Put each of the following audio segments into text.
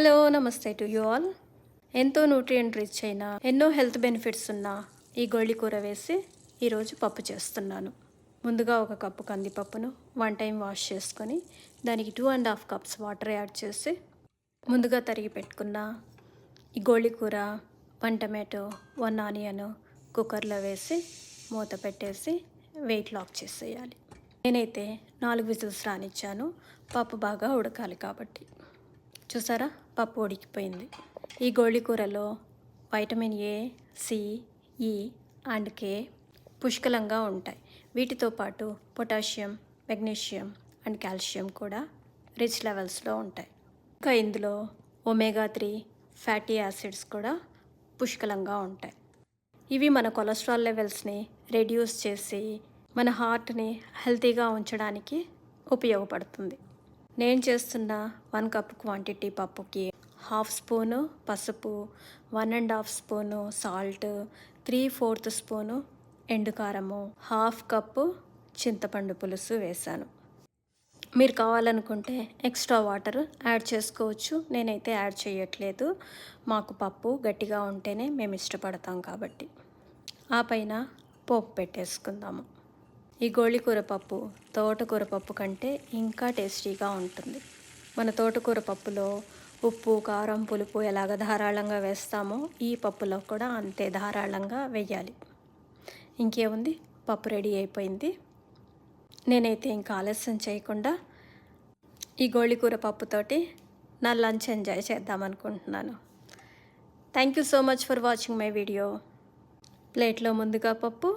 Hello నమస్తే to you all. ఎంతో nutrient rich అయిన ఎన్నో హెల్త్ బెనిఫిట్స్ ఉన్న ఈ గోళీ కూర వేసి ఈరోజు పప్పు చేస్తున్నాను. ముందుగా ఒక కప్పు కందిపప్పును 1 టైం వాష్ చేసుకొని దానికి 2.5 కప్స్ వాటర్ యాడ్ చేసి ముందుగా తరిగి పెట్టుకున్న ఈ గోళీ కూర 1 టమాటో 1 ఆనియన్ కుక్కర్లో వేసి మూత పెట్టేసి వెయిట్ లాక్ చేసేయాలి. నేనైతే 4 విజిల్స్ రానిచ్చాను, పప్పు బాగా ఉడకాలి కాబట్టి. చూసారా, పప్పు ఉడికిపోయింది. ఈ గోళీ కూరలో వైటమిన్ ఏ, సి, ఈ అండ్ కే పుష్కలంగా ఉంటాయి. వీటితో పాటు పొటాషియం, మెగ్నీషియం అండ్ కాల్షియం కూడా రిచ్ లెవెల్స్లో ఉంటాయి. ఇంకా ఇందులో ఒమేగా 3 ఫ్యాటీ యాసిడ్స్ కూడా పుష్కలంగా ఉంటాయి. ఇవి మన కొలెస్ట్రాల్ లెవెల్స్ని రెడ్యూస్ చేసి మన హార్ట్ని హెల్తీగా ఉంచడానికి ఉపయోగపడుతుంది. నేను చేస్తున్న 1 కప్ క్వాంటిటీ పప్పుకి 1/2 స్పూను పసుపు, 1.5 స్పూను సాల్ట్, 3/4 స్పూను ఎండుకారము, 1/2 కప్పు చింతపండు పులుసు వేశాను. మీరు కావాలనుకుంటే ఎక్స్ట్రా వాటర్ యాడ్ చేసుకోవచ్చు. నేనైతే యాడ్ చేయట్లేదు, మాకు పప్పు గట్టిగా ఉంటేనే మేము ఇష్టపడతాం కాబట్టి. ఆ పైన పోపు పెట్టేసుకుందాము. ఈ గోళీకూర పప్పు తోటకూర పప్పు కంటే ఇంకా టేస్టీగా ఉంటుంది. మన తోటకూర పప్పులో ఉప్పు, కారం, పులుపు ఎలాగ ధారాళంగా వేస్తామో ఈ పప్పులో కూడా అంతే ధారాళంగా వేయాలి. ఇంకేముంది, పప్పు రెడీ అయిపోయింది. నేనైతే ఇంకా ఆలస్యం చేయకుండా ఈ గోళీకూర పప్పుతోటి నా లంచ్ ఎంజాయ్ చేద్దామనుకుంటున్నాను. Thank you so much for watching my video. ప్లేట్లో ముందుగా పప్పు,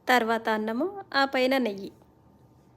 తర్వాత అన్నము, ఆ పైన నెయ్యి.